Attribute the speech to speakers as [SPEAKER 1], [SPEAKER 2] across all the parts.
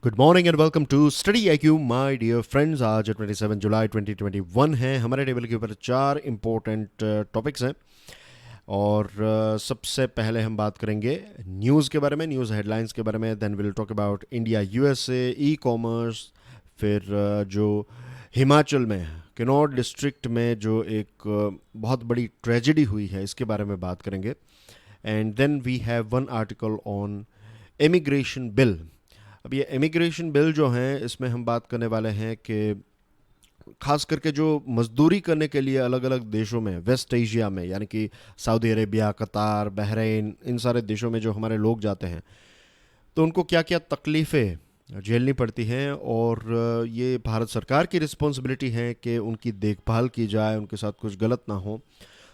[SPEAKER 1] Good morning and welcome to study IQ my dear friends. आज 27 जुलाई 2021 है। हमारे table के ऊपर चार इंपॉर्टेंट टॉपिक्स हैं और सबसे पहले हम बात करेंगे न्यूज़ के बारे में, न्यूज़ हेडलाइंस के बारे में। Then will talk about India USA e-commerce. फिर जो हिमाचल में किन्नौर डिस्ट्रिक्ट में जो एक बहुत बड़ी ट्रेजेडी हुई है, इसके बारे में बात करेंगे। And then we have one article on immigration bill. अब ये इमिग्रेशन बिल जो है, इसमें हम बात करने वाले हैं कि खास करके जो मजदूरी करने के लिए अलग अलग देशों में, वेस्ट एशिया में, यानी कि सऊदी अरेबिया, कतार, बहरीन, इन सारे देशों में जो हमारे लोग जाते हैं, तो उनको क्या क्या तकलीफ़ें झेलनी पड़ती हैं। और ये भारत सरकार की रिस्पॉन्सिबिलिटी है कि उनकी देखभाल की जाए, उनके साथ कुछ गलत ना हो।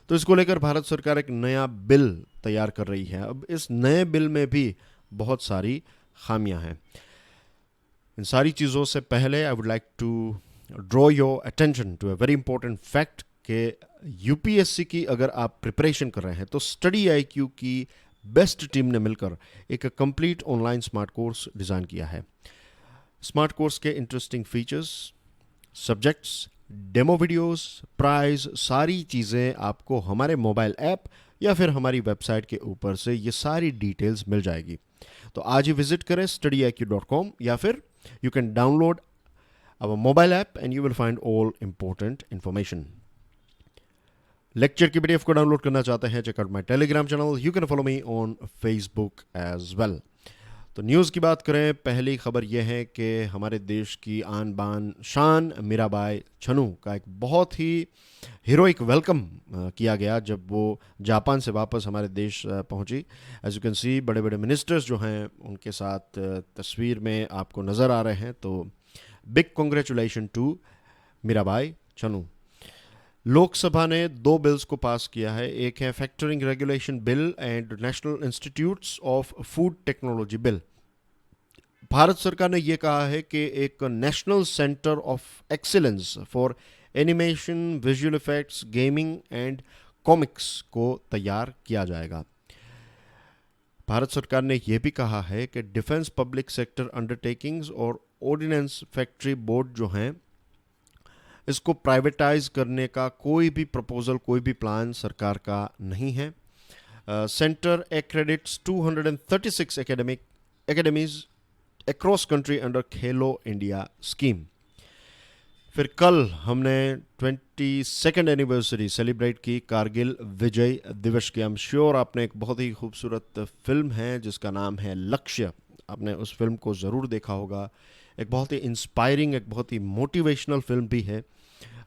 [SPEAKER 1] तो इसको लेकर भारत सरकार एक नया बिल तैयार कर रही है। अब इस नए बिल में भी बहुत सारी खामियां हैं। इन सारी चीज़ों से पहले I would like to draw your attention to a very important fact कि यूपीएससी की अगर आप प्रिपरेशन कर रहे हैं तो स्टडी आईक्यू की बेस्ट टीम ने मिलकर एक complete online smart course design किया है। स्मार्ट कोर्स के interesting features, subjects, demo videos, price, सारी चीज़ें आपको हमारे मोबाइल ऐप या फिर हमारी वेबसाइट के ऊपर से ये सारी डिटेल्स मिल जाएगी। तो आज ही विजिट करें studiiq.com या फिर you can download our mobile app and you will find all important information. Lecture की पीडीएफ को डाउनलोड करना चाहते हैं, check out my Telegram channel. You can follow me on Facebook as well. तो news की बात करें, पहली खबर यह है कि हमारे देश की आन बान शान मीराबाई चनू का एक बहुत ही हीरोइक वेलकम किया गया जब वो जापान से वापस हमारे देश पहुंची। एज यू कैन सी, बड़े बड़े मिनिस्टर्स जो हैं उनके साथ तस्वीर में आपको नज़र आ रहे हैं। तो big congratulation to Mirabai Chanu. Lok Sabha ने दो बिल्स को पास किया है। एक है factoring regulation bill and national institutes of food technology bill. Bharat सरकार ने यह कहा है कि एक national centre of excellence for animation, visual effects, gaming and comics को तैयार किया जाएगा। भारत सरकार ने यह भी कहा है कि डिफेंस पब्लिक सेक्टर अंडरटेकिंग्स और ऑर्डिनेंस फैक्ट्री बोर्ड जो हैं, इसको प्राइवेटाइज करने का कोई भी प्रपोजल, कोई भी प्लान सरकार का नहीं है। Centre accredits 236 academies across country under Khelo India scheme. फिर कल हमने 22nd एनिवर्सरी सेलिब्रेट की कारगिल विजय दिवस की। आई एम श्योर आपने एक बहुत ही खूबसूरत फिल्म है जिसका नाम है लक्ष्य, आपने उस फिल्म को ज़रूर देखा होगा। एक बहुत ही इंस्पायरिंग, एक बहुत ही मोटिवेशनल फिल्म भी है।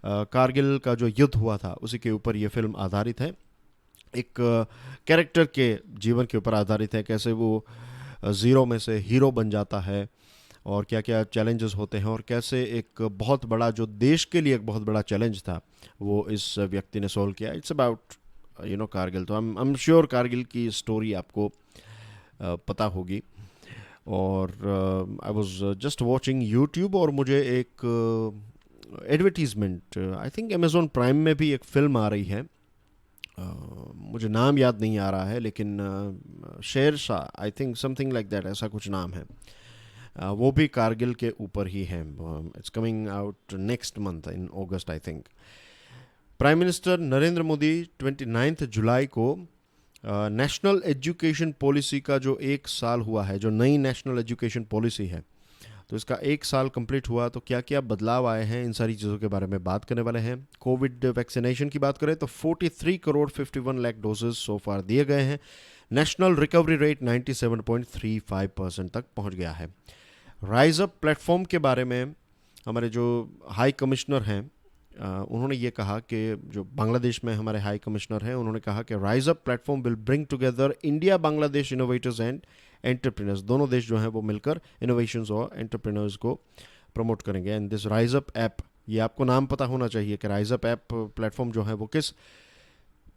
[SPEAKER 1] कारगिल का जो युद्ध हुआ था उसी के ऊपर ये फिल्म आधारित है। एक कैरेक्टर के जीवन के ऊपर आधारित है, कैसे वो ज़ीरो में से हीरो बन जाता है और क्या क्या चैलेंजेस होते हैं और कैसे एक बहुत बड़ा, जो देश के लिए एक बहुत बड़ा चैलेंज था, वो इस व्यक्ति ने सॉल्व किया। It's about Kargil. तो आई एम श्योर कारगिल की स्टोरी आपको पता होगी। और I was just watching YouTube और मुझे एक advertisement, I think Amazon prime में भी एक फ़िल्म आ रही है, मुझे नाम याद नहीं आ रहा है, लेकिन Shershaah, I think something like that, ऐसा कुछ नाम है। वो भी कारगिल के ऊपर ही है। It's coming out next month in August I think. Prime minister Narendra Modi 29 जुलाई को नेशनल एजुकेशन पॉलिसी का जो एक साल हुआ है, जो नई नेशनल एजुकेशन पॉलिसी है, तो इसका एक साल कंप्लीट हुआ। तो क्या क्या बदलाव आए हैं, इन सारी चीज़ों के बारे में बात करने वाले हैं। कोविड वैक्सीनेशन की बात करें तो 43 करोड़ 51 लाख डोजेज सो फार दिए गए हैं। नेशनल रिकवरी रेट 97.35% तक पहुंच गया है। राइज अप प्लेटफॉर्म के बारे में हमारे जो हाई कमिश्नर हैं, उन्होंने ये कहा कि जो बांग्लादेश में हमारे हाई कमिश्नर हैं, उन्होंने कहा कि rise up platform will bring together India Bangladesh innovators and entrepreneurs. दोनों देश जो हैं वो मिलकर इनोवेशंस और एंटरप्रेन्योर्स को प्रमोट करेंगे। And this rise up app, ये आपको नाम पता होना चाहिए कि राइज अप ऐप प्लेटफॉर्म जो है वो किस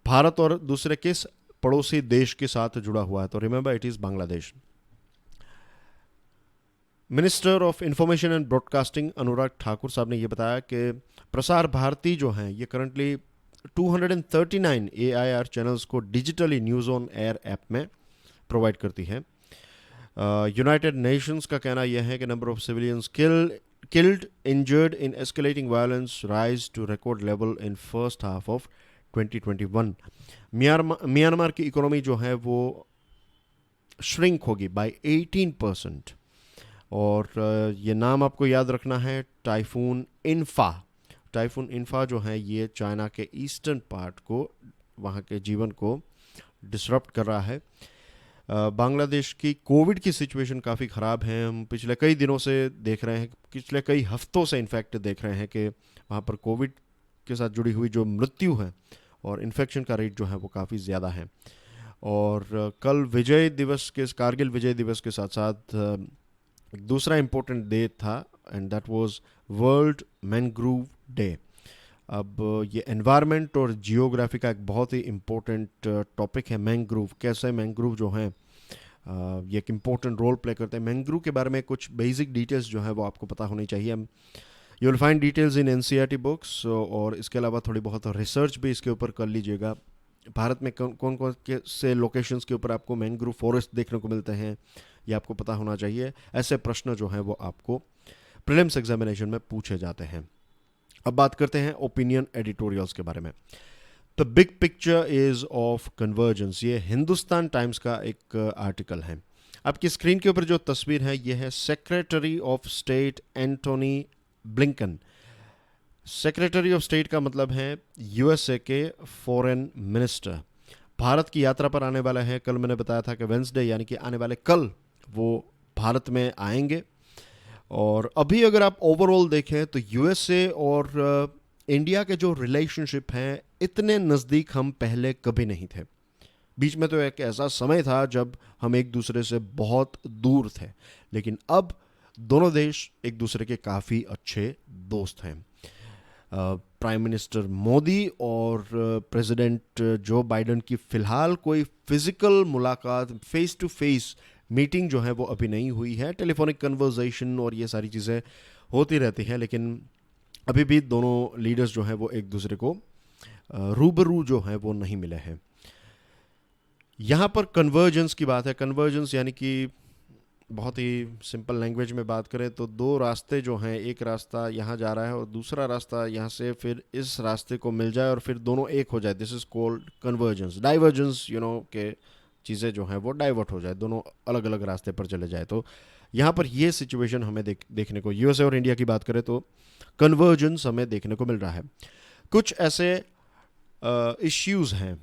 [SPEAKER 1] भारत और दूसरे किस पड़ोसी देश के साथ जुड़ा हुआ है। तो remember, it is Bangladesh. Minister of information and broadcasting Anurag Thakur साहब ने ये बताया कि प्रसार भारती जो हैं ये करंटली 239 AIR चैनल्स को digitally news on air app में प्रोवाइड करती है। यूनाइटेड नेशंस का कहना यह है कि number of civilians killed, injured in escalating violence rise to record level in first half of 2021. Myanmar की इकोनॉमी जो है वो श्रिंक होगी बाय 18%। और ये नाम आपको याद रखना है, टाइफून इन्फा। टाइफून इन्फा जो है ये चाइना के ईस्टर्न पार्ट को, वहाँ के जीवन को डिसरप्ट कर रहा है। बांग्लादेश की कोविड की सिचुएशन काफ़ी ख़राब है। हम पिछले कई दिनों से देख रहे हैं, पिछले कई हफ्तों से इनफैक्ट देख रहे हैं कि वहाँ पर कोविड के साथ जुड़ी हुई जो मृत्यु है और इन्फेक्शन का रेट जो है वो काफ़ी ज़्यादा है। और कल विजय दिवस के, कारगिल विजय दिवस के साथ साथ दूसरा इम्पोर्टेंट डे था, and that was world mangrove day. अब ये एनवायरनमेंट और जियोग्राफी का एक बहुत ही इम्पोर्टेंट टॉपिक है मैंग्रोव। कैसे मैंग्रोव जो हैं ये एक इम्पोर्टेंट रोल प्ले करते हैं। मैंग्रोव के बारे में कुछ बेसिक डिटेल्स जो है वो आपको पता होनी चाहिए। You will find details in NCERT books, और इसके अलावा थोड़ी बहुत रिसर्च भी इसके ऊपर कर लीजिएगा। भारत में कौन कौन से लोकेशंस के ऊपर आपको मैंग्रोव फॉरेस्ट देखने को मिलते हैं, ये आपको पता होना चाहिए। ऐसे प्रश्न जो हैं वो आपको प्रीलिम्स एग्जामिनेशन में पूछे जाते हैं। अब बात करते हैं ओपिनियन एडिटोरियल्स के बारे में। The big picture is of convergence, ये हिंदुस्तान टाइम्स का एक आर्टिकल है। आपकी स्क्रीन के ऊपर जो तस्वीर है ये है secretary of state Antony Blinken. Secretary of state का मतलब है यूएसए के फॉरेन मिनिस्टर। भारत की यात्रा पर आने वाला है। कल मैंने बताया था कि वेंसडे यानी कि आने वाले कल वो भारत में आएंगे। और अभी अगर आप ओवरऑल देखें तो यूएसए और इंडिया के जो रिलेशनशिप हैं, इतने नज़दीक हम पहले कभी नहीं थे। बीच में तो एक ऐसा समय था जब हम एक दूसरे से बहुत दूर थे, लेकिन अब दोनों देश एक दूसरे के काफ़ी अच्छे दोस्त हैं। प्राइम मिनिस्टर मोदी और प्रेसिडेंट जो बाइडेन की फ़िलहाल कोई फिज़िकल मुलाकात, फेस टू फेस मीटिंग जो है वो अभी नहीं हुई है। टेलीफोनिक कन्वर्सेशन और ये सारी चीज़ें होती रहती हैं, लेकिन अभी भी दोनों लीडर्स जो हैं वो एक दूसरे को रूबरू जो है वो नहीं मिले हैं। यहाँ पर कन्वर्जेंस की बात है। कन्वर्जेंस यानी कि बहुत ही सिंपल लैंग्वेज में बात करें तो दो रास्ते जो हैं, एक रास्ता यहाँ जा रहा है और दूसरा रास्ता यहाँ से फिर इस रास्ते को मिल जाए और फिर दोनों एक हो जाए, this is called convergence. Divergence के चीज़ें जो हैं वो डाइवर्ट हो जाए, दोनों अलग अलग रास्ते पर चले जाए। तो यहाँ पर ये सिचुएशन हमें देखने को, यूएसए और इंडिया की बात करें तो कन्वर्जेंस हमें देखने को मिल रहा है। कुछ ऐसे इश्यूज़ हैं,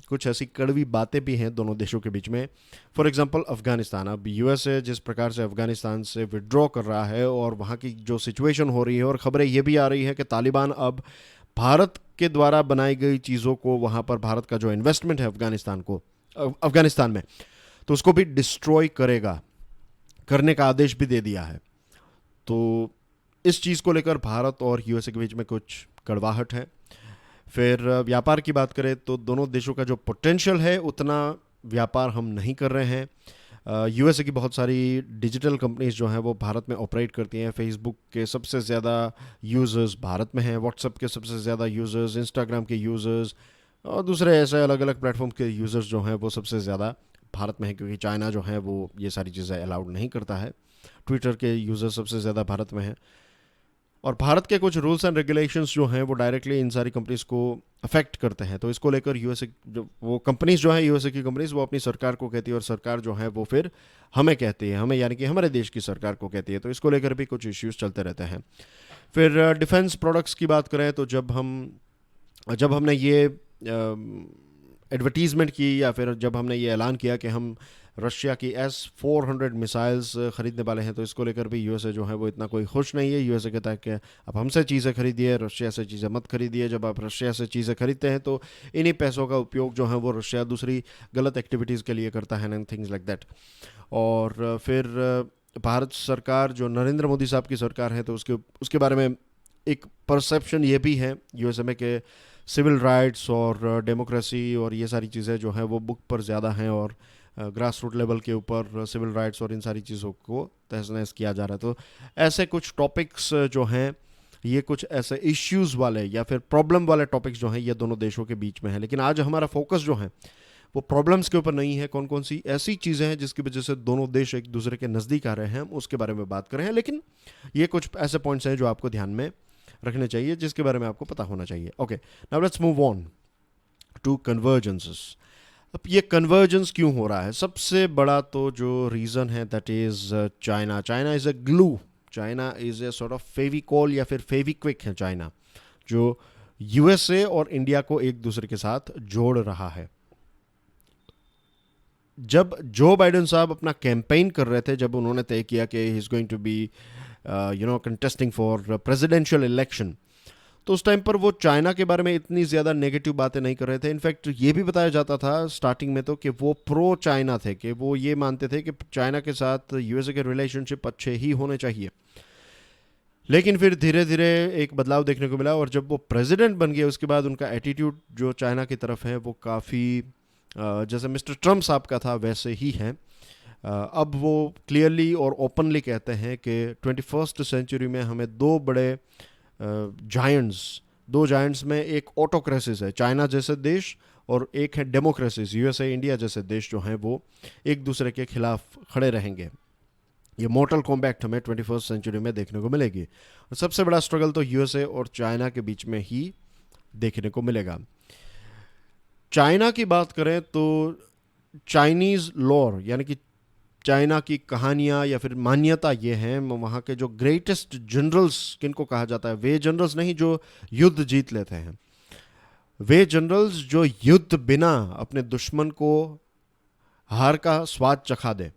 [SPEAKER 1] कुछ ऐसी कड़वी बातें भी हैं दोनों देशों के बीच में। For example Afghanistan. अब यूएसए जिस प्रकार से अफ़गानिस्तान से विड्रॉ कर रहा है और वहाँ की जो सिचुएशन हो रही है, और ख़बरें ये भी आ रही है कि तालिबान अब भारत के द्वारा बनाई गई चीज़ों को, वहाँ पर भारत का जो इन्वेस्टमेंट है अफ़गानिस्तान में, तो उसको भी डिस्ट्रॉय करने का आदेश भी दे दिया है। तो इस चीज़ को लेकर भारत और यूएसए के बीच में कुछ कड़वाहट है। फिर व्यापार की बात करें तो दोनों देशों का जो पोटेंशियल है उतना व्यापार हम नहीं कर रहे हैं। यूएसए की बहुत सारी डिजिटल कंपनीज जो हैं वो भारत में ऑपरेट करती हैं। फेसबुक के सबसे ज़्यादा यूज़र्स भारत में हैं, व्हाट्सएप के सबसे ज़्यादा यूज़र्स, इंस्टाग्राम के यूज़र्स और दूसरे ऐसे अलग अलग प्लेटफॉर्म के यूज़र्स जो हैं वो सबसे ज़्यादा भारत में हैं, क्योंकि चाइना जो है वो ये सारी चीज़ें अलाउड नहीं करता है। ट्विटर के यूज़र्स सबसे ज़्यादा भारत में हैं, और भारत के कुछ रूल्स एंड रेगुलेशंस जो हैं वो डायरेक्टली इन सारी कंपनीज़ को अफेक्ट करते हैं। तो इसको लेकर यूएसए जो वो कंपनीज़ जो हैं, यूएसए की कंपनीज़, वो अपनी सरकार को कहती है और सरकार जो है वो फिर हमें कहती है, हमें यानी कि हमारे देश की सरकार को कहती है। तो इसको लेकर भी कुछ इश्यूज़ चलते रहते हैं। फिर डिफेंस प्रोडक्ट्स की बात करें तो जब हमने ये एडवर्टीज़मेंट की, या फिर जब हमने ये ऐलान किया कि हम रशिया की S-400 मिसाइल्स ख़रीदने वाले हैं, तो इसको लेकर भी यूएसए जो है वो इतना कोई खुश नहीं है। यूएसए कहता है कि आप हमसे चीज़ें खरीदिए, रशिया से चीज़ें मत खरीदिए। जब आप रशिया से चीज़ें खरीदते हैं तो इन्हीं पैसों का उपयोग जो है वो रशिया दूसरी गलत एक्टिविटीज़ के लिए करता है, एंड थिंग्स लाइक दैट। और फिर भारत सरकार जो नरेंद्र मोदी साहब की सरकार है, तो उसके बारे में एक परसेप्शन ये भी है यूएसए में कि सिविल राइट्स और डेमोक्रेसी और ये सारी चीज़ें जो हैं वो बुक पर ज़्यादा हैं, और ग्रास रूट लेवल के ऊपर सिविल राइट्स और इन सारी चीज़ों को तहस नहस किया जा रहा है। तो ऐसे कुछ टॉपिक्स जो हैं, ये कुछ ऐसे इश्यूज़ वाले या फिर प्रॉब्लम वाले टॉपिक्स जो हैं, ये दोनों देशों के बीच में है। लेकिन आज हमारा फोकस जो है वो प्रॉब्लम्स के ऊपर नहीं है, कौन कौन सी ऐसी चीज़ें हैं जिसकी वजह से दोनों देश एक दूसरे के नज़दीक आ रहे हैं, हम उसके बारे में बात कर रहे हैं। लेकिन ये कुछ ऐसे पॉइंट्स हैं जो आपको ध्यान में रखने चाहिए, जिसके बारे में आपको पता होना चाहिए। Okay, now let's move on to convergences. अब ये कन्वर्जेंस क्यों हो रहा है? सबसे बड़ा तो जो रीज़न है that is China. China is a glue, China is a sort of Fevicol या फिर फेविक्विक है चाइना, जो यूएसए और इंडिया को एक दूसरे के साथ जोड़ रहा है। जब जो बाइडेन साहब अपना कैंपेन कर रहे थे, जब उन्होंने तय किया कि he is going to be contesting for presidential election, तो उस टाइम पर वो चाइना के बारे में इतनी ज़्यादा नेगेटिव बातें नहीं कर रहे थे। इनफैक्ट ये भी बताया जाता था स्टार्टिंग में तो कि वो प्रो चाइना थे, कि वो ये मानते थे कि चाइना के साथ यूएसए के रिलेशनशिप अच्छे ही होने चाहिए। लेकिन फिर धीरे धीरे एक बदलाव देखने को मिला, और जब वो प्रेसिडेंट बन गए उसके बाद उनका एटीट्यूड जो चाइना की तरफ है वो काफ़ी जैसे मिस्टर ट्रम्प साहब का था वैसे ही है। अब वो क्लियरली और ओपनली कहते हैं कि 21st सेंचुरी में हमें दो बड़े जायंट्स में एक ऑटोक्रेसिस है, चाइना जैसे देश, और एक है डेमोक्रेसिस, यूएसए इंडिया जैसे देश जो हैं वो एक दूसरे के खिलाफ खड़े रहेंगे। ये मोर्टल कॉम्बैट हमें 21st सेंचुरी में देखने को मिलेगी, और सबसे बड़ा स्ट्रगल तो यूएसए और चाइना के बीच में ही देखने को मिलेगा। चाइना की बात करें तो चाइनीज़ लॉर यानी कि चाइना की कहानियाँ या फिर मान्यता ये है, वहाँ के जो ग्रेटेस्ट जनरल्स किनको कहा जाता है, वे जनरल्स नहीं जो युद्ध जीत लेते हैं, वे जनरल्स जो युद्ध बिना अपने दुश्मन को हार का स्वाद चखा दे,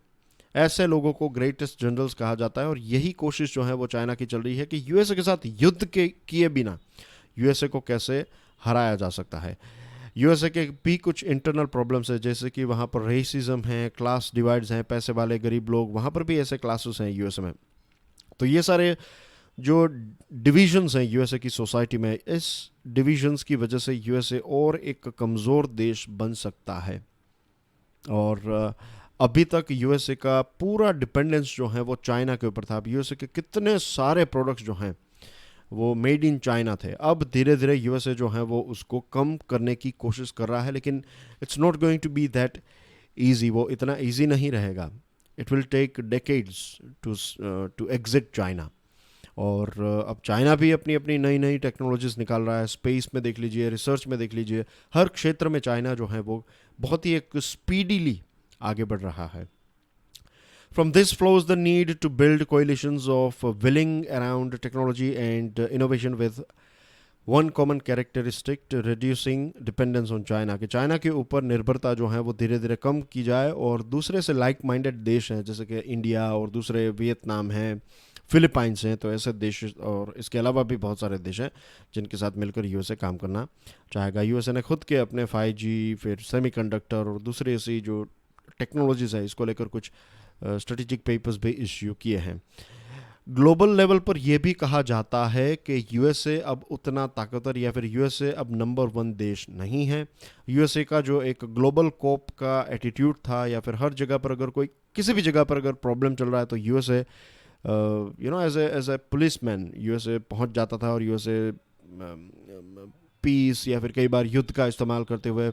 [SPEAKER 1] ऐसे लोगों को ग्रेटेस्ट जनरल्स कहा जाता है। और यही कोशिश जो है वो चाइना की चल रही है कि यूएसए के साथ युद्ध के किए बिना यूएसए को कैसे हराया जा सकता है। यूएसए के भी कुछ इंटरनल प्रॉब्लम्स है, जैसे कि वहाँ पर रेसिज्म है, क्लास डिवाइड्स हैं, पैसे वाले गरीब लोग, वहाँ पर भी ऐसे क्लासेस हैं यूएसए में। तो ये सारे जो डिविजन्स हैं यूएसए की सोसाइटी में, इस डिविजन्स की वजह से यूएसए और एक कमज़ोर देश बन सकता है। और अभी तक यूएसए का पूरा डिपेंडेंस जो है वो चाइना के ऊपर था। अब यूएसए के कितने सारे प्रोडक्ट्स जो हैं वो मेड इन चाइना थे, अब धीरे धीरे यूएसए जो है वो उसको कम करने की कोशिश कर रहा है, लेकिन it's not going to be that easy, वो इतना ईजी नहीं रहेगा। It will take decades to exit China. और अब चाइना भी अपनी अपनी नई नई टेक्नोलॉजीज़ निकाल रहा है, स्पेस में देख लीजिए, रिसर्च में देख लीजिए, हर क्षेत्र में चाइना जो है वो बहुत ही एक स्पीडीली आगे बढ़ रहा है। From this flows the need to build coalitions of willing around technology and innovation with one common characteristic, reducing dependence on China। कि चाइना के ऊपर निर्भरता जो है वो धीरे धीरे कम की जाए, और दूसरे से लाइक माइंडेड देश हैं जैसे कि इंडिया, और दूसरे वियतनाम हैं, फिलीपाइंस हैं, तो ऐसे देश, और इसके अलावा भी बहुत सारे देश हैं जिनके साथ मिलकर यूएसए काम करना चाहेगा। यूएसए ने खुद के अपने 5G, फिर सेमीकंडक्टर और दूसरी ऐसी जो टेक्नोलॉजीज़ है, इसको लेकर कुछ स्ट्रेटेजिक पेपर्स भी इश्यू किए हैं। ग्लोबल लेवल पर यह भी कहा जाता है कि यूएसए अब उतना ताकतवर, या फिर यूएसए अब नंबर 1 देश नहीं है। यूएसए का जो एक ग्लोबल कॉप का एटीट्यूड था, या फिर हर जगह पर अगर कोई किसी भी जगह पर अगर प्रॉब्लम चल रहा है तो USA as a policeman USA पहुंच जाता था, और यूएसए पीस या फिर कई बार युद्ध का इस्तेमाल करते हुए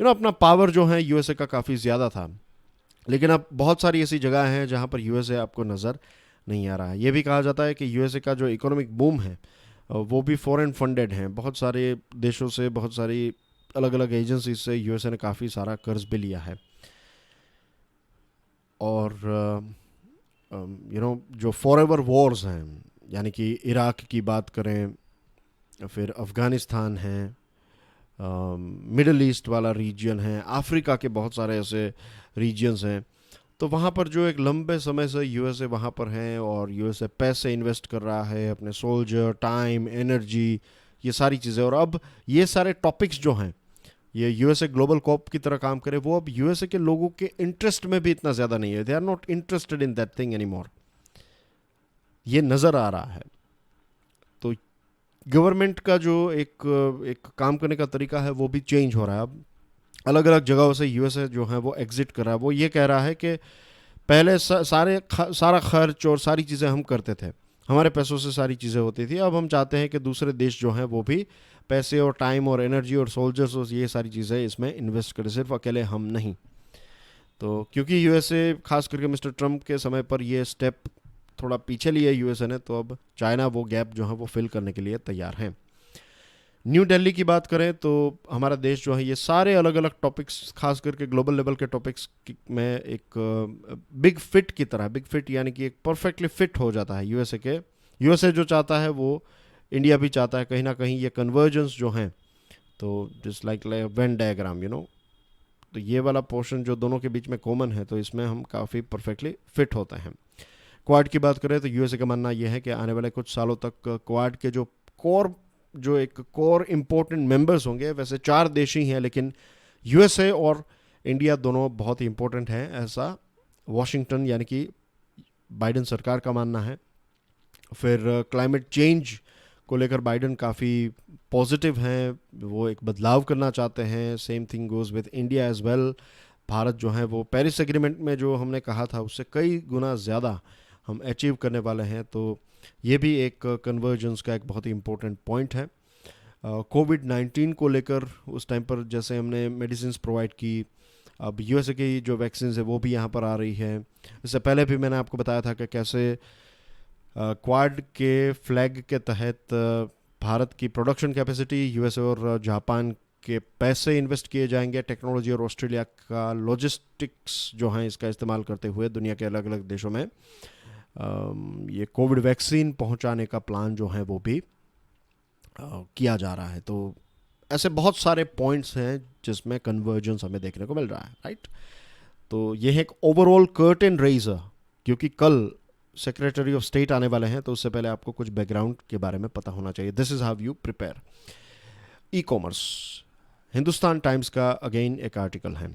[SPEAKER 1] अपना पावर जो है यूएसए का काफ़ी ज़्यादा था। लेकिन अब बहुत सारी ऐसी जगह हैं जहाँ पर यूएसए आपको नज़र नहीं आ रहा है। ये भी कहा जाता है कि यूएसए का जो इकोनॉमिक बूम है वो भी फॉरेन फंडेड है, बहुत सारे देशों से, बहुत सारी अलग अलग एजेंसी से यूएसए ने काफ़ी सारा कर्ज भी लिया है। और जो फॉरएवर वॉर्स हैं, यानी कि इराक की बात करें, फिर अफ़गानिस्तान है, मिडल ईस्ट वाला रीजन है, अफ्रीका के बहुत सारे ऐसे रीजन्स हैं, तो वहाँ पर जो एक लंबे समय से यूएसए वहाँ पर हैं, और यूएसए पैसे इन्वेस्ट कर रहा है, अपने सोल्जर, टाइम, एनर्जी, ये सारी चीज़ें। और अब ये सारे टॉपिक्स जो हैं, ये यूएसए ग्लोबल कॉप की तरह काम करे, वो अब यूएसए के लोगों के इंटरेस्ट में भी इतना ज़्यादा नहीं है। They are not interested in that thing any more, ये नज़र आ रहा है। तो गवर्नमेंट का जो एक काम करने का तरीका है वो भी चेंज हो रहा है। अब अलग अलग जगहों से यूएसए जो है वो एग्जिट कर रहा है। वो ये कह रहा है कि पहले सारा खर्च और सारी चीज़ें हम करते थे, हमारे पैसों से सारी चीज़ें होती थी। अब हम चाहते हैं कि दूसरे देश जो हैं वो भी पैसे और टाइम और एनर्जी और सोल्जर्स और ये सारी चीज़ें इसमें इन्वेस्ट करें, सिर्फ अकेले हम नहीं। तो क्योंकि यूएसए खास करके मिस्टर ट्रम्प के समय पर ये स्टेप थोड़ा पीछे लिया यूएसए ने, तो अब चाइना वो गैप जो है वो फिल करने के लिए तैयार हैं। न्यू दिल्ली की बात करें तो हमारा देश जो है ये सारे अलग अलग टॉपिक्स, खास करके ग्लोबल लेवल के टॉपिक्स में एक बिग फिट की तरह, बिग फिट यानी कि एक परफेक्टली फिट हो जाता है यूएसए के। यूएसए जो चाहता है वो इंडिया भी चाहता है, कहीं ना कहीं ये कन्वर्जेंस जो हैं, तो जस्ट लाइक वेन डायग्राम तो ये वाला पोर्शन जो दोनों के बीच में कॉमन है, तो इसमें हम काफ़ी परफेक्टली फिट होते हैं। क्वाड की बात करें तो यूएसए का मानना यह है कि आने वाले कुछ सालों तक क्वाड के जो एक कोर इम्पोर्टेंट मेंबर्स होंगे, वैसे 4 देश ही हैं लेकिन यूएसए और इंडिया दोनों बहुत ही इम्पोर्टेंट हैं, ऐसा वॉशिंगटन यानी कि बाइडेन सरकार का मानना है। फिर क्लाइमेट चेंज को लेकर बाइडेन काफ़ी पॉजिटिव हैं, वो एक बदलाव करना चाहते हैं। Same thing goes with India as well. Bharat जो है वो पेरिस एग्रीमेंट में जो हमने कहा था उससे कई गुना ज़्यादा हम अचीव करने वाले हैं, तो ये भी एक कन्वर्जेंस का एक बहुत ही इम्पोर्टेंट पॉइंट है। कोविड-19 को लेकर उस टाइम पर जैसे हमने मेडिसिन प्रोवाइड की, अब यूएसए की जो वैक्सीन है वो भी यहाँ पर आ रही है। इससे पहले भी मैंने आपको बताया था कि कैसे क्वाड के फ्लैग के तहत भारत की प्रोडक्शन कैपेसिटी यूएसए और जापान के पैसे इन्वेस्ट किए जाएंगे टेक्नोलॉजी, और ऑस्ट्रेलिया का लॉजिस्टिक्स जो हैं इसका इस्तेमाल करते हुए दुनिया के अलग अलग देशों में ये कोविड वैक्सीन पहुंचाने का प्लान जो है वो भी किया जा रहा है। तो ऐसे बहुत सारे पॉइंट्स हैं जिसमें कन्वर्जेंस हमें देखने को मिल रहा है, राइट। तो ये है एक ओवरऑल कर्टेन रेजर, क्योंकि कल सेक्रेटरी ऑफ स्टेट आने वाले हैं, तो उससे पहले आपको कुछ बैकग्राउंड के बारे में पता होना चाहिए। This is how you prepare. E commerce, Hindustan Times का अगेन एक आर्टिकल है।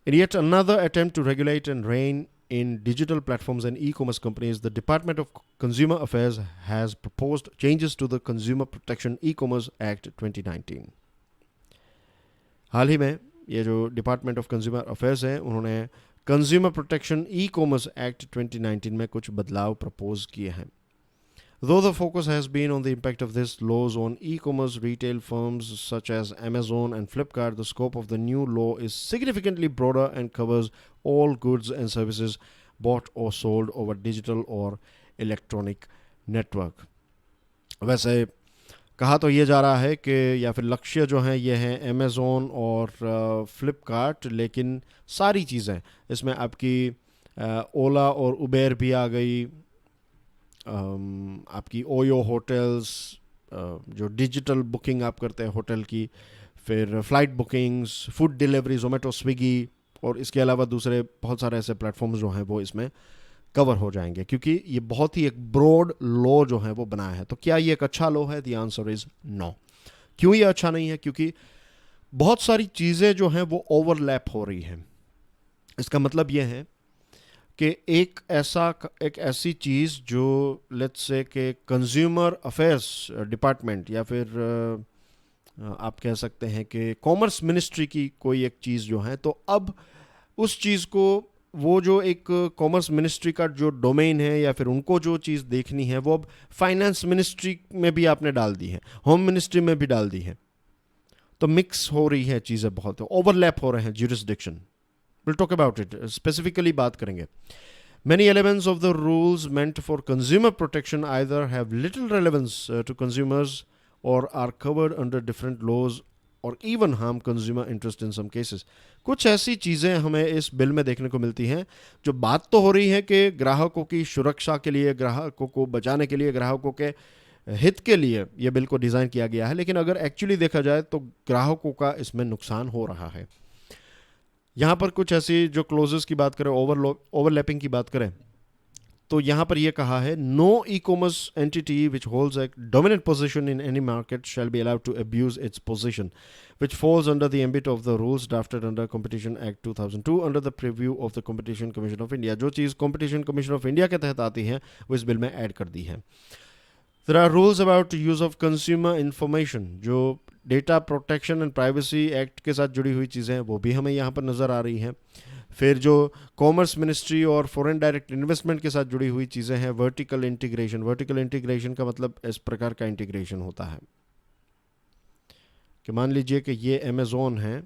[SPEAKER 1] In yet another attempt to regulate and rein in digital platforms and e-commerce companies, the Department of Consumer Affairs has proposed changes to the Consumer Protection E-commerce Act 2019. हाल ही में ये जो department of consumer affairs है, उन्होंने consumer protection e-commerce act 2019 में कुछ बदलाव propose किए हैं। Though the focus has been on the impact of these laws on e-commerce retail firms such as Amazon and Flipkart, the scope of the new law is significantly broader and covers all goods and services bought or sold over digital or electronic network. वैसे कहा तो ये जा रहा है कि या फिर लक्ष्य जो हैं ये हैं अमेज़ोन और फ्लिपकार्ट, लेकिन सारी चीज़ें इसमें आपकी ओला और उबेर भी आ गई, आपकी ओयो होटल्स जो डिजिटल बुकिंग आप करते हैं होटल की, फिर flight bookings, food delivery, Zomato, Swiggy, और इसके अलावा दूसरे बहुत सारे ऐसे प्लेटफॉर्म्स जो हैं वो इसमें कवर हो जाएंगे, क्योंकि ये बहुत ही एक ब्रॉड लॉ जो है वो बनाया है। तो क्या ये एक अच्छा लॉ है? The answer is no. क्यों ये अच्छा नहीं है? क्योंकि बहुत सारी चीज़ें जो हैं वो ओवरलैप हो रही हैं। इसका मतलब ये है कि एक ऐसी चीज़ जो लेट्स से कि कंज्यूमर अफेयर्स डिपार्टमेंट या फिर आप कह सकते हैं कि कॉमर्स मिनिस्ट्री की कोई एक चीज़ जो है, तो अब उस चीज़ को वो जो एक कॉमर्स मिनिस्ट्री का जो डोमेन है या फिर उनको जो चीज़ देखनी है वो अब फाइनेंस मिनिस्ट्री में भी आपने डाल दी है, होम मिनिस्ट्री में भी डाल दी है। तो मिक्स हो रही है चीज़ें, बहुत ओवरलैप हो रहे हैं jurisdiction. We'll talk about it. Specifically बात करेंगे। Many elements of the rules meant for consumer protection either have little relevance to consumers or are covered under different laws or even harm consumer interest in some cases. कुछ ऐसी चीज़ें हमें इस bill में देखने को मिलती हैं जो बात तो हो रही है कि ग्राहकों की सुरक्षा के लिए, ग्राहकों को बचाने के लिए, ग्राहकों के हित के लिए ये बिल को डिज़ाइन किया गया है, लेकिन अगर एक्चुअली देखा जाए तो ग्राहकों का इसमें नुकसान हो रहा है। यहाँ पर कुछ ऐसी जो क्लोजेस की बात करें, ओवरलैपिंग की बात करें, तो यहाँ पर यह कहा है, no e commerce entity which holds a dominant position in any market shall be allowed to abuse its position which falls under the ambit of the rules drafted under competition act 2002 under the preview of the competition commission of India. जो चीज़ competition commission of India के तहत आती है वो इस bill में add कर दी है। There are rules about use of consumer information, जो data protection and privacy act के साथ जुड़ी हुई चीज़ें हैं वो भी हमें यहाँ पर नज़र आ रही हैं। फिर जो कॉमर्स मिनिस्ट्री और फॉरेन डायरेक्ट इन्वेस्टमेंट के साथ जुड़ी हुई चीज़ें हैं, वर्टिकल इंटीग्रेशन। वर्टिकल इंटीग्रेशन का मतलब इस प्रकार का इंटीग्रेशन होता है कि मान लीजिए कि ये अमेज़ोन है,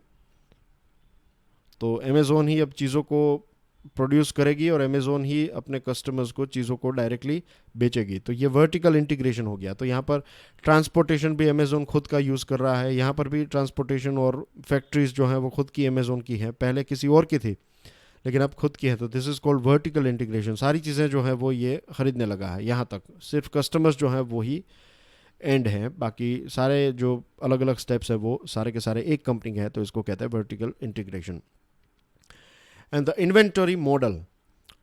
[SPEAKER 1] तो अमेज़ोन ही अब चीज़ों को प्रोड्यूस करेगी और अमेज़ोन ही अपने कस्टमर्स को चीज़ों को डायरेक्टली बेचेगी। तो ये वर्टिकल इंटीग्रेशन हो गया। तो यहाँ पर ट्रांसपोर्टेशन भी अमेज़ोन खुद का यूज़ कर रहा है, यहाँ पर भी ट्रांसपोर्टेशन और फैक्ट्रीज जो हैं वो खुद की अमेज़ोन की है, पहले किसी और की थी लेकिन अब खुद की है। तो this is called vertical integration. सारी चीज़ें जो हैं वो ये ख़रीदने लगा है, यहाँ तक सिर्फ कस्टमर्स जो हैं वो ही एंड हैं, बाकी सारे जो अलग अलग स्टेप्स हैं वो सारे के सारे एक कंपनी के हैं। तो इसको कहते हैं vertical integration. And the inventory model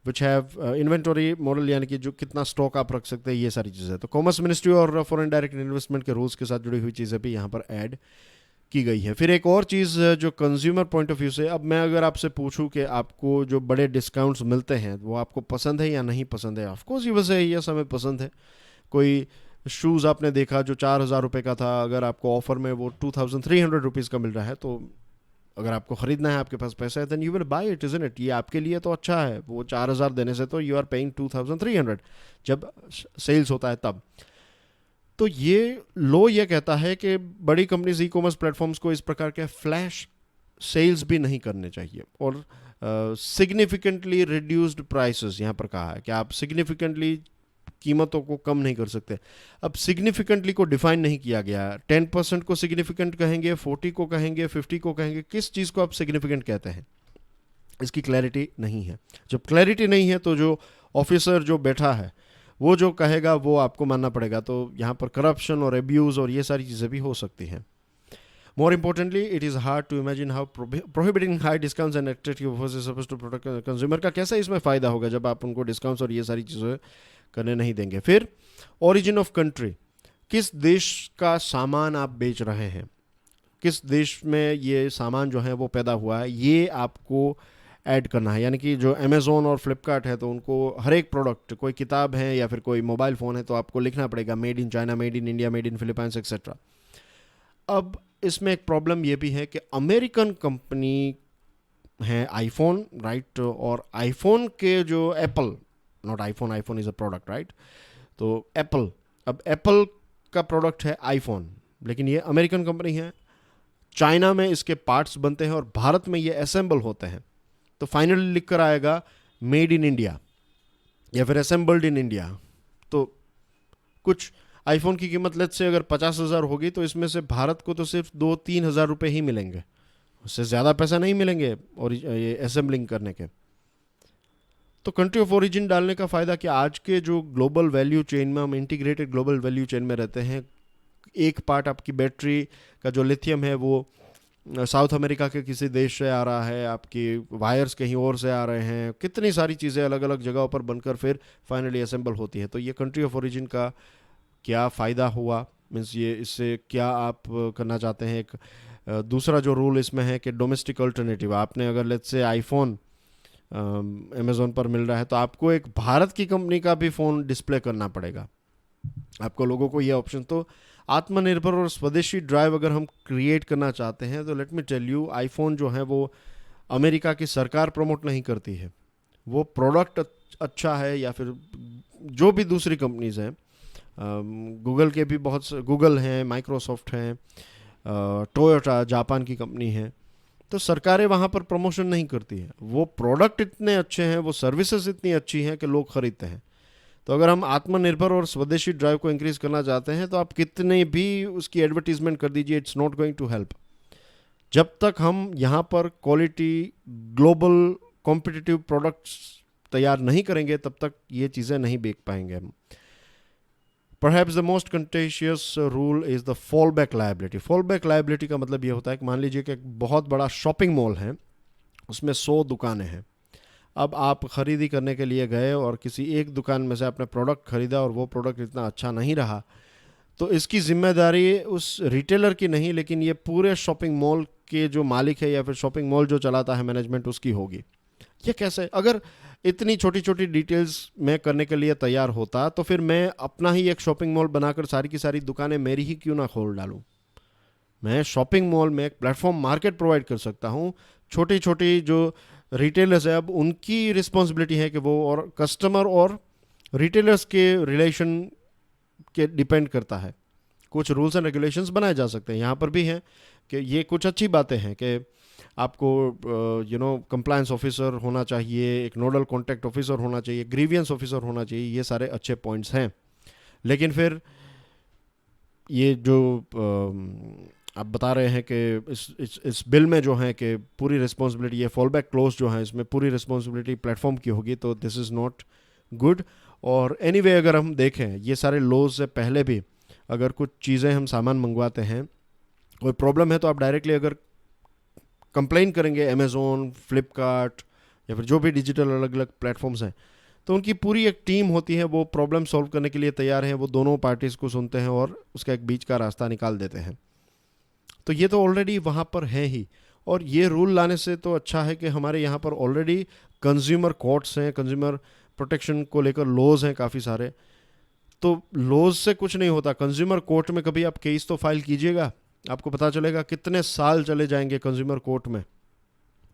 [SPEAKER 1] which have inventory model यानी कि जो कितना स्टॉक आप रख सकते हैं, ये सारी चीज़ें। तो कॉमर्स मिनिस्ट्री और फॉरेन डायरेक्ट इन्वेस्टमेंट के रूल्स के साथ जुड़ी हुई चीज़ें भी यहाँ पर ऐड की गई है। फिर एक और चीज़ जो कंज्यूमर पॉइंट ऑफ व्यू से, अब मैं अगर आपसे पूछूं कि आपको जो बड़े डिस्काउंट्स मिलते हैं वो आपको पसंद है या नहीं पसंद है, ऑफकोर्स ये वैसे ये समय पसंद है। कोई शूज़ आपने देखा जो 4,000 रुपये का था, अगर आपको ऑफर में वो 2,300 रुपीज़ का मिल रहा है, तो अगर आपको ख़रीदना है, आपके पास पैसा है, then you will buy it, isn't it. ये आपके लिए तो अच्छा है। वो 4,000 देने से तो यू आर पेइंग 2,300 जब सेल्स होता है तब। तो ये लो ये कहता है कि बड़ी कंपनीज ई कॉमर्स प्लेटफॉर्म्स को इस प्रकार के फ्लैश सेल्स भी नहीं करने चाहिए। और सिग्निफिकेंटली रिड्यूस्ड प्राइसेस यहाँ पर कहा है कि आप सिग्निफिकेंटली कीमतों को कम नहीं कर सकते। अब सिग्निफिकेंटली को डिफाइन नहीं किया गया। 10% को सिग्निफिकेंट कहेंगे, 40 को कहेंगे, 50 को कहेंगे, किस चीज़ को आप सिग्निफिकेंट कहते हैं, इसकी क्लैरिटी नहीं है। जब क्लैरिटी नहीं है तो जो ऑफिसर जो बैठा है वो जो कहेगा वो आपको मानना पड़ेगा। तो यहाँ पर करप्शन और एब्यूज़ और ये सारी चीज़ें भी हो सकती हैं। More importantly, it is hard to imagine how prohibiting high discounts and attractive offers is supposed to protect consumer का कैसा इसमें फ़ायदा होगा जब आप उनको डिस्काउंट्स और ये सारी चीज़ें करने नहीं देंगे। फिर ओरिजिन ऑफ कंट्री, किस देश का सामान आप बेच रहे हैं, किस देश में ये सामान जो है वो पैदा हुआ है, ये आपको ऐड करना है। यानी कि जो अमेज़ोन और फ्लिपकार्ट है तो उनको हर एक प्रोडक्ट, कोई किताब है या फिर कोई मोबाइल फ़ोन है, तो आपको लिखना पड़ेगा made in China, made in India, made in Philippines etcetera. अब इसमें एक प्रॉब्लम ये भी है कि अमेरिकन कंपनी है आईफोन, राइट, और आईफोन के जो Apple, not iPhone, iPhone is a product, right, तो एप्पल, अब एप्पल का प्रोडक्ट है आईफोन, लेकिन ये अमेरिकन कंपनी है, चाइना में इसके पार्ट्स बनते हैं और भारत में ये असेंबल होते हैं। तो फाइनली लिख कर आएगा मेड इन इंडिया या फिर असेंबल्ड इन इंडिया। तो कुछ आईफोन की कीमत लेट से अगर 50,000 होगी तो इसमें से भारत को तो सिर्फ 2-3 हज़ार रुपये ही मिलेंगे, उससे ज़्यादा पैसा नहीं मिलेंगे और ये असेंबलिंग करने के। तो कंट्री ऑफ ओरिजिन डालने का फ़ायदा कि आज के जो ग्लोबल वैल्यू चेन में, हम इंटीग्रेटेड ग्लोबल वैल्यू चेन में रहते हैं। एक पार्ट आपकी बैटरी का जो लिथियम है वो साउथ अमेरिका के किसी देश से आ रहा है, आपकी वायर्स कहीं और से आ रहे हैं, कितनी सारी चीज़ें अलग अलग जगहों पर बनकर फिर फाइनली असेंबल होती है। तो ये कंट्री ऑफ ओरिजिन का क्या फ़ायदा हुआ, मीन्स ये इससे क्या आप करना चाहते हैं। एक दूसरा जो रूल इसमें है कि डोमेस्टिक अल्टरनेटिव, आपने अगर लेट्स से आईफोन अमेज़ोन पर मिल रहा है तो आपको एक भारत की कंपनी का भी फ़ोन डिस्प्ले करना पड़ेगा, आपको लोगों को ये ऑप्शन। तो आत्मनिर्भर और स्वदेशी ड्राइव अगर हम क्रिएट करना चाहते हैं तो let me tell you, iPhone जो है वो अमेरिका की सरकार प्रमोट नहीं करती है, वो प्रोडक्ट अच्छा है या फिर जो भी दूसरी कंपनीज़ हैं, गूगल के भी बहुत से, गूगल हैं, माइक्रोसॉफ्ट हैं, टोयोटा जापान की कंपनी है, तो सरकारें वहाँ पर प्रमोशन नहीं करती हैं। वो प्रोडक्ट इतने अच्छे हैं, वो सर्विसेज इतनी अच्छी हैं कि लोग ख़रीदते हैं। तो अगर हम आत्मनिर्भर और स्वदेशी ड्राइव को इंक्रीज करना चाहते हैं तो आप कितने भी उसकी एडवर्टीजमेंट कर दीजिए, it's not going to help. जब तक हम यहाँ पर क्वालिटी ग्लोबल कॉम्पिटिटिव प्रोडक्ट्स तैयार नहीं करेंगे तब तक ये चीज़ें नहीं बेच पाएंगे हम। Perhaps the most contentious rule is the fallback liability. Fallback liability का मतलब ये होता है कि मान लीजिए कि एक बहुत बड़ा शॉपिंग मॉल है, उसमें 100 दुकानें हैं। अब आप ख़रीदी करने के लिए गए और किसी एक दुकान में से आपने प्रोडक्ट ख़रीदा और वो प्रोडक्ट इतना अच्छा नहीं रहा, तो इसकी ज़िम्मेदारी उस रिटेलर की नहीं, लेकिन ये पूरे शॉपिंग मॉल के जो मालिक है या फिर शॉपिंग मॉल जो चलाता है मैनेजमेंट, उसकी होगी। ये कैसे? अगर इतनी छोटी छोटी डिटेल्स मैं करने के लिए तैयार होता तो फिर मैं अपना ही एक शॉपिंग मॉल बनाकर सारी की सारी दुकानें मेरी ही क्यों ना खोल डालूं। मैं शॉपिंग मॉल में एक प्लेटफॉर्म मार्केट प्रोवाइड कर सकता हूं। छोटी छोटी जो रिटेलर्स है, अब उनकी रिस्पॉन्सिबिलिटी है कि वो, और कस्टमर और रिटेलर्स के रिलेशन के डिपेंड करता है। कुछ रूल्स एंड रेगुलेशंस बनाए जा सकते हैं, यहाँ पर भी हैं कि ये कुछ अच्छी बातें हैं कि आपको कंप्लायंस ऑफिसर होना चाहिए, एक नोडल कॉन्टैक्ट ऑफिसर होना चाहिए, ग्रीवियंस ऑफिसर होना चाहिए, ये सारे अच्छे पॉइंट्स हैं। लेकिन फिर ये जो आप बता रहे हैं कि इस बिल में जो है कि पूरी रिस्पॉन्सिबिलिटी, ये फॉल बैक क्लोज जो है इसमें पूरी रिस्पॉन्सिबिलिटी प्लेटफॉर्म की होगी, तो दिस इज़ नॉट गुड। और एनीवे अगर हम देखें ये सारे लॉज से पहले भी अगर कुछ चीज़ें हम सामान मंगवाते हैं, कोई प्रॉब्लम है, तो आप डायरेक्टली अगर कंप्लेन करेंगे अमेज़ोन, फ्लिपकार्ट या फिर जो भी डिजिटल अलग अलग प्लेटफॉर्म्स हैं, तो उनकी पूरी एक टीम होती है, वो प्रॉब्लम सॉल्व करने के लिए तैयार है, वो दोनों पार्टीज़ को सुनते हैं और उसका एक बीच का रास्ता निकाल देते हैं। तो ये तो ऑलरेडी वहाँ पर है ही, और ये रूल लाने से तो अच्छा है कि हमारे यहाँ पर ऑलरेडी कंज्यूमर कोर्ट्स हैं, कंज्यूमर प्रोटेक्शन को लेकर लॉज हैं काफ़ी सारे। तो लॉज से कुछ नहीं होता, कंज्यूमर कोर्ट में कभी आप केस तो फाइल कीजिएगा, आपको पता चलेगा कितने साल चले जाएंगे कंज्यूमर कोर्ट में।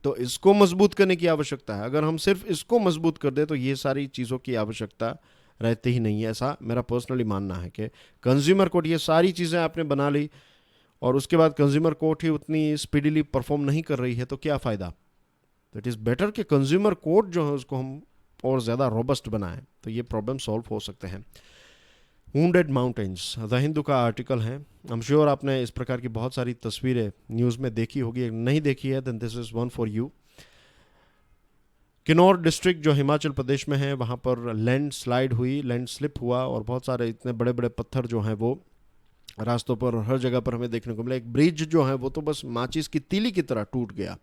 [SPEAKER 1] तो इसको मजबूत करने की आवश्यकता है। अगर हम सिर्फ इसको मजबूत कर दे तो ये सारी चीज़ों की आवश्यकता रहती ही नहीं है, ऐसा मेरा पर्सनली मानना है कि कंज्यूमर कोर्ट, ये सारी चीज़ें आपने बना ली और उसके बाद कंज्यूमर कोर्ट ही उतनी स्पीडीली परफॉर्म नहीं कर रही है, तो क्या फ़ायदा। तो इट इज़ बेटर कि कंज्यूमर कोर्ट जो है उसको हम और ज़्यादा रोबस्ट बनाएं, तो ये प्रॉब्लम सॉल्व हो सकते हैं। वुंडेड माउंटेन्स, द हिंदू का आर्टिकल है। आई एम श्योर आपने इस प्रकार की बहुत सारी तस्वीरें न्यूज़ में देखी होगी, नहीं देखी है then this is one for you. Kinnaur district जो हिमाचल प्रदेश में है, वहाँ पर लैंड स्लाइड हुई, लैंड स्लिप हुआ और बहुत सारे इतने बड़े बड़े पत्थर जो हैं वो रास्तों पर हर जगह पर हमें देखने को मिला। एक ब्रिज जो है वो तो बस माचिस की तीली की तरह टूट गया,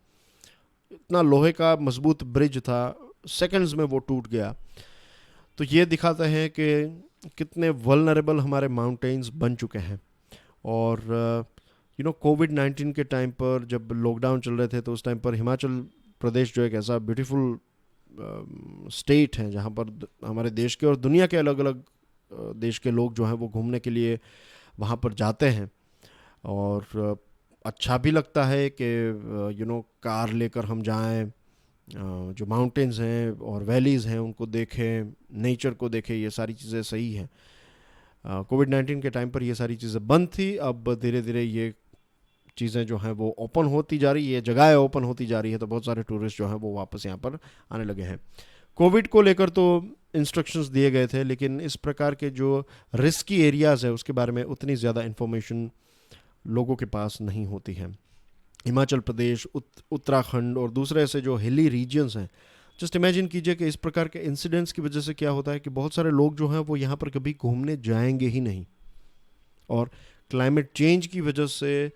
[SPEAKER 1] इतना लोहे का मजबूत ब्रिज था, सेकंड्स में वो टूट गया। तो ये दिखाता है कि कितने वल्नरेबल हमारे माउंटेन्स बन चुके हैं। और कोविड-19 के टाइम पर जब लॉकडाउन चल रहे थे, तो उस टाइम पर हिमाचल प्रदेश जो एक ऐसा ब्यूटीफुल स्टेट है जहाँ पर हमारे देश के और दुनिया के अलग अलग देश के लोग जो हैं वो घूमने के लिए वहाँ पर जाते हैं। और अच्छा भी लगता है कि कार लेकर हम जाएं, जो माउंटेन्स हैं और वैलीज़ हैं उनको देखें, नेचर को देखें, ये सारी चीज़ें सही हैं। कोविड-19 के टाइम पर ये सारी चीज़ें बंद थी, अब धीरे धीरे ये चीज़ें जो हैं वो ओपन होती जा रही है, जगह ओपन होती जा रही है, तो बहुत सारे टूरिस्ट जो हैं वो वापस यहाँ पर आने लगे हैं। कोविड को लेकर तो इंस्ट्रक्शंस दिए गए थे, लेकिन इस प्रकार के जो रिस्की एरियाज़ है उसके बारे में उतनी ज़्यादा इन्फॉर्मेशन लोगों के पास नहीं होती है। हिमाचल प्रदेश, उत्तराखंड और दूसरे ऐसे जो हिली रीजन्स हैं, जस्ट इमेजिन कीजिए कि इस प्रकार के इंसिडेंट्स की वजह से क्या होता है कि बहुत सारे लोग जो हैं वो यहाँ पर कभी घूमने जाएंगे ही नहीं। और क्लाइमेट चेंज की वजह से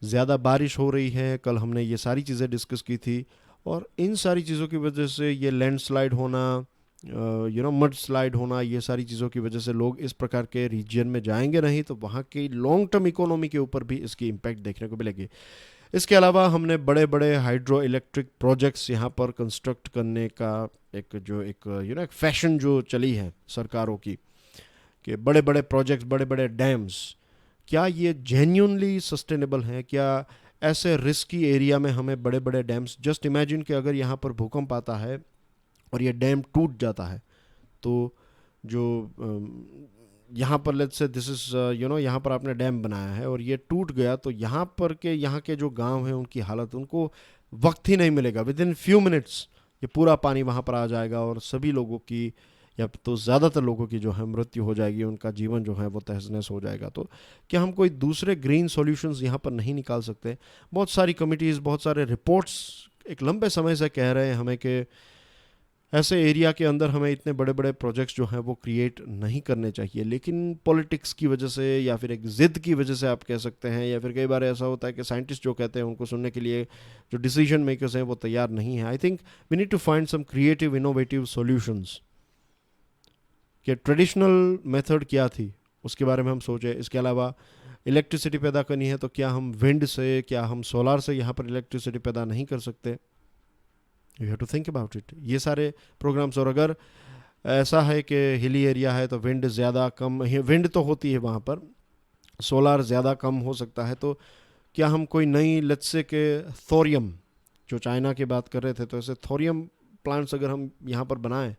[SPEAKER 1] ज़्यादा बारिश हो रही है, कल हमने ये सारी चीज़ें डिस्कस की थी, और इन सारी चीज़ों की वजह से ये लैंडस्लाइड होना, मड स्लाइड होना, ये सारी चीज़ों की वजह से लोग इस प्रकार के रीजन में जाएंगे नहीं, तो वहाँ की लॉन्ग टर्म इकोनॉमी के ऊपर भी इसकी इम्पैक्ट देखने को मिलेगी। इसके अलावा हमने बड़े बड़े हाइड्रो इलेक्ट्रिक प्रोजेक्ट्स यहाँ पर कंस्ट्रक्ट करने का एक फैशन जो चली है सरकारों की, कि बड़े बड़े प्रोजेक्ट्स, बड़े बड़े डैम्स, क्या ये जेन्युइनली सस्टेनेबल हैं? क्या ऐसे रिस्की एरिया में हमें बड़े बड़े डैम्स, जस्ट इमेजिन कि अगर यहाँ पर भूकंप आता है और ये डैम टूट जाता है, तो जो यहाँ पर लेट्स से दिस इज़ यहाँ पर आपने डैम बनाया है और ये टूट गया, तो यहाँ के जो गांव हैं उनकी हालत, उनको वक्त ही नहीं मिलेगा, विद इन फ्यू मिनट्स ये पूरा पानी वहाँ पर आ जाएगा और सभी लोगों की, या तो ज़्यादातर लोगों की जो है मृत्यु हो जाएगी, उनका जीवन जो है वो तहस नहस हो जाएगा। तो क्या हम कोई दूसरे ग्रीन सॉल्यूशंस यहाँ पर नहीं निकाल सकते? बहुत सारी कमिटीज़, बहुत सारे रिपोर्ट्स एक लंबे समय से कह रहे हैं हमें कि ऐसे एरिया के अंदर हमें इतने बड़े बड़े प्रोजेक्ट्स जो हैं वो क्रिएट नहीं करने चाहिए, लेकिन पॉलिटिक्स की वजह से या फिर एक ज़िद की वजह से आप कह सकते हैं, या फिर कई बार ऐसा होता है कि साइंटिस्ट जो कहते हैं उनको सुनने के लिए जो डिसीजन मेकर्स हैं वो तैयार नहीं है। I think we need to find some creative innovative solutions. कि ट्रेडिशनल मेथड क्या थी उसके बारे में हम सोचें। इसके अलावा इलेक्ट्रिसिटी पैदा करनी है तो क्या हम विंड से, क्या हम सोलार से यहाँ पर इलेक्ट्रिसिटी पैदा नहीं कर सकते? You have to think about it. ये सारे प्रोग्राम्स, और अगर ऐसा है कि हिली एरिया है तो विंड ज़्यादा कम, विंड तो होती है वहाँ पर, सोलार ज़्यादा कम हो सकता है, तो क्या हम कोई नई लेट्स से के थोरियम जो चाइना की बात कर रहे थे, तो ऐसे थोरियम प्लांट्स अगर हम यहाँ पर बनाएं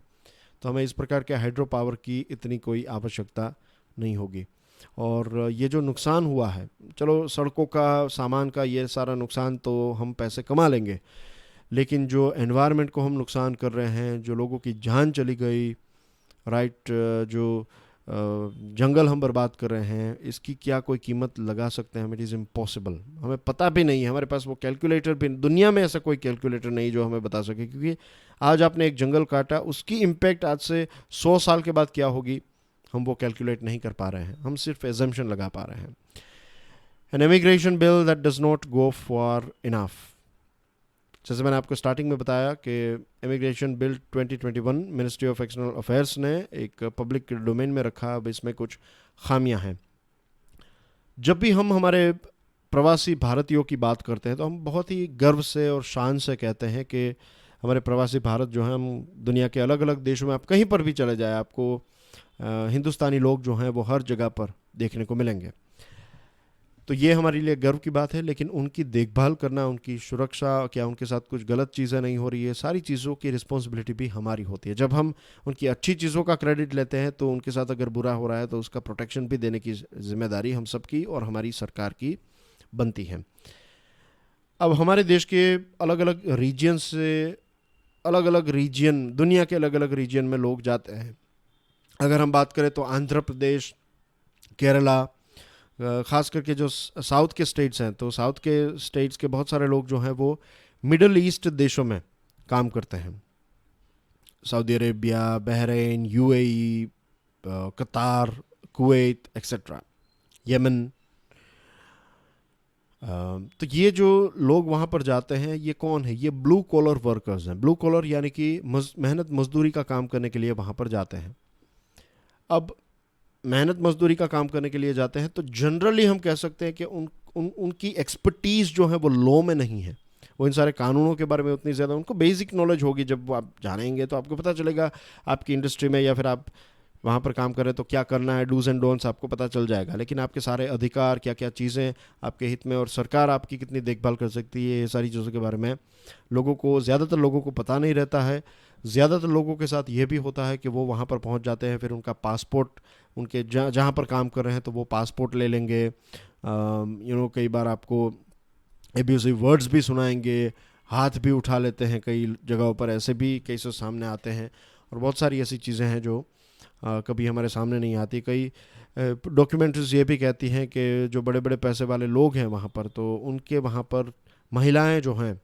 [SPEAKER 1] तो हमें इस प्रकार के हाइड्रो पावर की इतनी कोई आवश्यकता नहीं होगी। और ये जो नुकसान हुआ है, चलो सड़कों का, सामान का, ये सारा नुकसान तो हम पैसे कमा लेंगे, लेकिन जो एनवायरनमेंट को हम नुकसान कर रहे हैं, जो लोगों की जान चली गई, राइट, जो जंगल हम बर्बाद कर रहे हैं, इसकी क्या कोई कीमत लगा सकते हैं हम? It is impossible. हमें पता भी नहीं है, हमारे पास वो कैलकुलेटर भी, दुनिया में ऐसा कोई कैलकुलेटर नहीं जो हमें बता सके, क्योंकि आज आपने एक जंगल काटा, उसकी इम्पैक्ट आज से 100 साल के बाद क्या होगी, हम वो कैलकुलेट नहीं कर पा रहे हैं, हम सिर्फ एजम्पशन लगा पा रहे हैं। An immigration bill that does not go for enough, जैसे मैंने आपको स्टार्टिंग में बताया कि immigration bill 2021 ministry of external affairs ने एक पब्लिक डोमेन में रखा। अब इसमें कुछ खामियां हैं। जब भी हम हमारे प्रवासी भारतीयों की बात करते हैं तो हम बहुत ही गर्व से और शान से कहते हैं कि हमारे प्रवासी भारत जो हैं, हम दुनिया के अलग अलग देशों में आप कहीं पर भी चले जाए, आपको हिंदुस्तानी लोग जो हैं वो हर जगह पर देखने को मिलेंगे। तो ये हमारे लिए गर्व की बात है, लेकिन उनकी देखभाल करना, उनकी सुरक्षा, क्या उनके साथ कुछ गलत चीज़ें नहीं हो रही है, सारी चीज़ों की रिस्पॉन्सिबिलिटी भी हमारी होती है। जब हम उनकी अच्छी चीज़ों का क्रेडिट लेते हैं तो उनके साथ अगर बुरा हो रहा है तो उसका प्रोटेक्शन भी देने की जिम्मेदारी हम सबकी और हमारी सरकार की बनती है। अब हमारे देश के अलग अलग रीजन से, अलग अलग रीजन, दुनिया के अलग अलग रीजन में लोग जाते हैं। अगर हम बात करें तो आंध्र प्रदेश, केरला, ख़ास करके जो साउथ के स्टेट्स हैं, तो साउथ के स्टेट्स के बहुत सारे लोग जो हैं वो मिडल ईस्ट देशों में काम करते हैं। सऊदी अरेबिया, बहरीन, यूएई, कतार, कुवैत एक्सेट्रा, यमन। तो ये जो लोग वहाँ पर जाते हैं, ये कौन है? ये ब्लू कॉलर वर्कर्स हैं। ब्लू कॉलर यानी कि मेहनत मजदूरी का काम करने के लिए वहाँ पर जाते हैं। अब मेहनत मजदूरी का काम करने के लिए जाते हैं तो जनरली हम कह सकते हैं कि उनकी एक्सपर्टीज़ जो है वो लॉ में नहीं है। वो इन सारे कानूनों के बारे में उतनी ज़्यादा उनको बेसिक नॉलेज होगी। जब वो आप जानेंगे तो आपको पता चलेगा आपकी इंडस्ट्री में या फिर आप वहाँ पर काम करें तो क्या करना है, डूज एंड डोंट्स आपको पता चल जाएगा। लेकिन आपके सारे अधिकार, क्या क्या चीज़ें आपके हित में और सरकार आपकी कितनी देखभाल कर सकती है, ये सारी चीज़ों के बारे में लोगों को, ज़्यादातर लोगों को पता नहीं रहता है। ज़्यादातर लोगों के साथ ये भी होता है कि वो वहाँ पर पहुँच जाते हैं, फिर उनका पासपोर्ट, उनके जहाँ पर काम कर रहे हैं तो वो पासपोर्ट ले लेंगे। कई बार आपको एब्यूसिव वर्ड्स भी सुनाएंगे, हाथ भी उठा लेते हैं, कई जगहों पर ऐसे भी केसेस सामने आते हैं। और बहुत सारी ऐसी चीज़ें हैं जो कभी हमारे सामने नहीं आती। कई डॉक्यूमेंट्रीज ये भी कहती हैं कि जो बड़े बड़े पैसे वाले लोग हैं वहाँ पर, तो उनके वहाँ पर महिलाएं जो हैं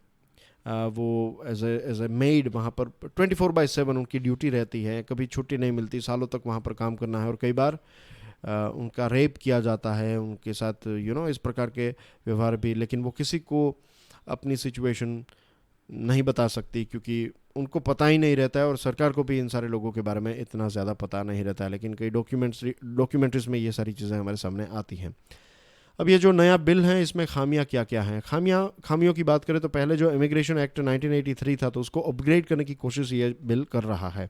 [SPEAKER 1] वो एज ए मेड वहाँ पर 24/7 उनकी ड्यूटी रहती है, कभी छुट्टी नहीं मिलती, सालों तक वहाँ पर काम करना है। और कई बार उनका रेप किया जाता है, उनके साथ इस प्रकार के व्यवहार भी, लेकिन वो किसी को अपनी सिचुएशन नहीं बता सकती क्योंकि उनको पता ही नहीं रहता है और सरकार को भी इन सारे लोगों के बारे में इतना ज़्यादा पता नहीं रहता है। लेकिन कई डॉक्यूमेंट्रीज में ये सारी चीज़ें हमारे सामने आती हैं। अब ये जो नया बिल है इसमें खामियां क्या क्या हैं? खामियों की बात करें तो पहले जो इमिग्रेशन एक्ट 1983 था तो उसको अपग्रेड करने की कोशिश ये बिल कर रहा है।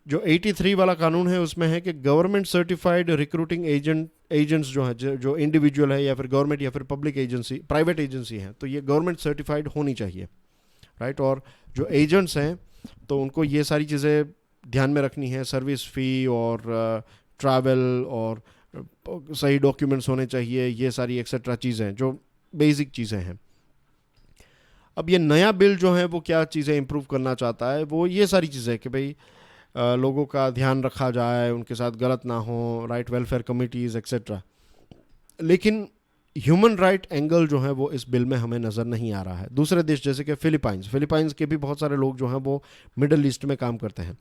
[SPEAKER 1] जो 83 वाला कानून है उसमें है कि गवर्नमेंट सर्टिफाइड रिक्रूटिंग एजेंट्स जो है, जो इंडिविजुअल है या फिर गवर्नमेंट या फिर पब्लिक एजेंसी, प्राइवेट एजेंसी है, तो ये गवर्नमेंट सर्टिफाइड होनी चाहिए, राइट। और जो एजेंट्स हैं तो उनको ये सारी चीज़ें ध्यान में रखनी है, सर्विस फ़ी और ट्रैवल और सही डॉक्यूमेंट्स होने चाहिए, ये सारी एक्सेट्रा चीज़ें जो बेसिक चीज़ें हैं। अब ये नया बिल जो है वो क्या चीज़ें इम्प्रूव करना चाहता है, वो ये सारी चीज़ें कि भाई लोगों का ध्यान रखा जाए, उनके साथ गलत ना हो, राइट, वेलफेयर कमिटीज़ एक्सेट्रा। लेकिन ह्यूमन राइट एंगल जो है वो इस बिल में हमें नज़र नहीं आ रहा है। दूसरे देश जैसे कि फिलीपाइंस के भी बहुत सारे लोग जो हैं वो मिडल ईस्ट में काम करते हैं,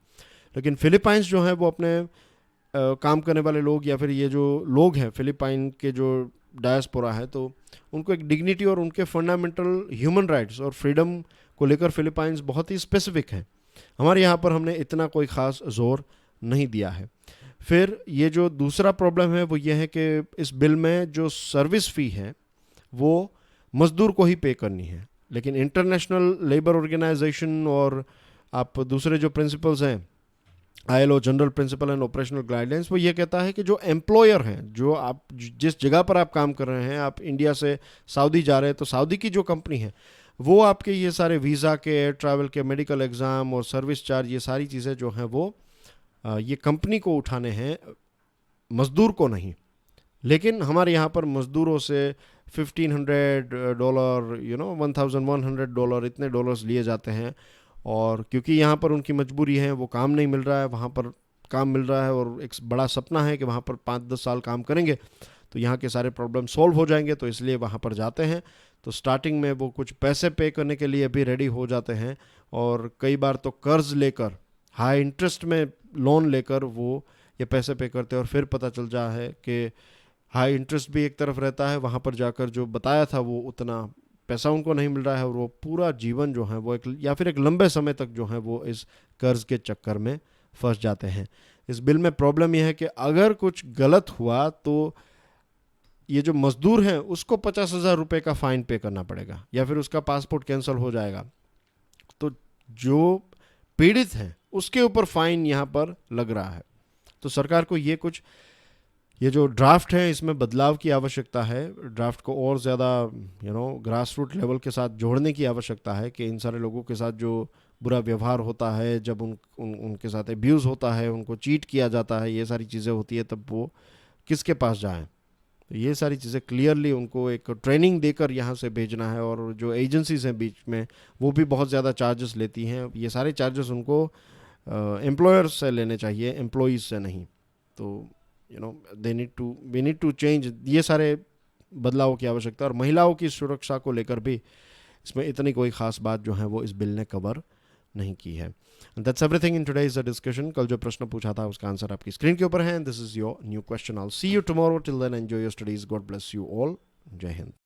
[SPEAKER 1] लेकिन फिलीपाइंस जो है वो अपने काम करने वाले लोग या फिर ये जो लोग हैं फिलीपाइन के जो डायस्पोरा है, तो उनको एक डिग्निटी और उनके फंडामेंटल ह्यूमन राइट्स और फ्रीडम को लेकर फिलीपाइंस बहुत ही स्पेसिफिक है। हमारे यहाँ पर हमने इतना कोई ख़ास जोर नहीं दिया है। फिर ये जो दूसरा प्रॉब्लम है वो ये है कि इस बिल में जो सर्विस फ़ी है वो मज़दूर को ही पे करनी है, लेकिन इंटरनेशनल लेबर ऑर्गेनाइजेशन और आप दूसरे जो प्रिंसिपल्स हैं, ILO general principle and operational guidelines, वो ये कहता है कि जो एम्प्लॉयर हैं, जो आप जिस जगह पर आप काम कर रहे हैं, आप इंडिया से सऊदी जा रहे हैं तो सऊदी की जो कंपनी है वो आपके ये सारे वीज़ा के, एयर ट्रैवल के, मेडिकल एग्ज़ाम और सर्विस चार्ज, ये सारी चीज़ें जो हैं वो ये कंपनी को उठाने हैं, मज़दूर को नहीं। लेकिन हमारे यहाँ पर मज़दूरों से $1,500, $1,100, इतने डॉलर्स लिए जाते हैं। और क्योंकि यहाँ पर उनकी मजबूरी है, वो काम नहीं मिल रहा है, वहाँ पर काम मिल रहा है और एक बड़ा सपना है कि वहाँ पर 5-10 साल काम करेंगे तो यहाँ के सारे प्रॉब्लम सॉल्व हो जाएंगे, तो इसलिए वहाँ पर जाते हैं। तो स्टार्टिंग में वो कुछ पैसे पे करने के लिए भी रेडी हो जाते हैं और कई बार तो कर्ज लेकर, हाई इंटरेस्ट में लोन लेकर वो ये पैसे पे करते हैं। और फिर पता चल जा है कि हाई इंटरेस्ट भी एक तरफ रहता है, वहाँ पर जाकर जो बताया था वो उतना पैसा उनको नहीं मिल रहा है और वो पूरा जीवन जो है वो एक, या फिर एक लंबे समय तक जो है वो इस कर्ज के चक्कर में फंस जाते हैं। इस बिल में प्रॉब्लम यह है कि अगर कुछ गलत हुआ तो ये जो मजदूर हैं उसको 50,000 रुपये का फ़ाइन पे करना पड़ेगा या फिर उसका पासपोर्ट कैंसिल हो जाएगा। तो जो पीड़ित हैं उसके ऊपर फ़ाइन यहाँ पर लग रहा है। तो सरकार को ये जो ड्राफ्ट है इसमें बदलाव की आवश्यकता है। ड्राफ्ट को और ज़्यादा ग्रास रूट लेवल के साथ जोड़ने की आवश्यकता है कि इन सारे लोगों के साथ जो बुरा व्यवहार होता है, जब उनके साथ एब्यूज़ होता है, उनको चीट किया जाता है, ये सारी चीज़ें होती है, तब वो किसके पास जाएं। तो ये सारी चीज़ें क्लियरली उनको एक ट्रेनिंग देकर यहाँ से भेजना है। और जो एजेंसीज हैं बीच में वो भी बहुत ज़्यादा चार्जेस लेती हैं। ये सारे चार्जेस उनको एम्प्लॉयर से लेने चाहिए, एम्प्लॉइज़ से नहीं। तो वी नीड टू चेंज, ये सारे बदलावों की आवश्यकता। और महिलाओं की सुरक्षा को लेकर भी इसमें इतनी कोई ख़ास बात जो है वो इस बिल ने कवर नहीं की है। That's everything in today's discussion. कल जो प्रश्न पूछा था उसका आंसर आपकी स्क्रीन के ऊपर है। This is your new question. I will see you tomorrow. Till then enjoy your studies. God bless you all. जय हिंद।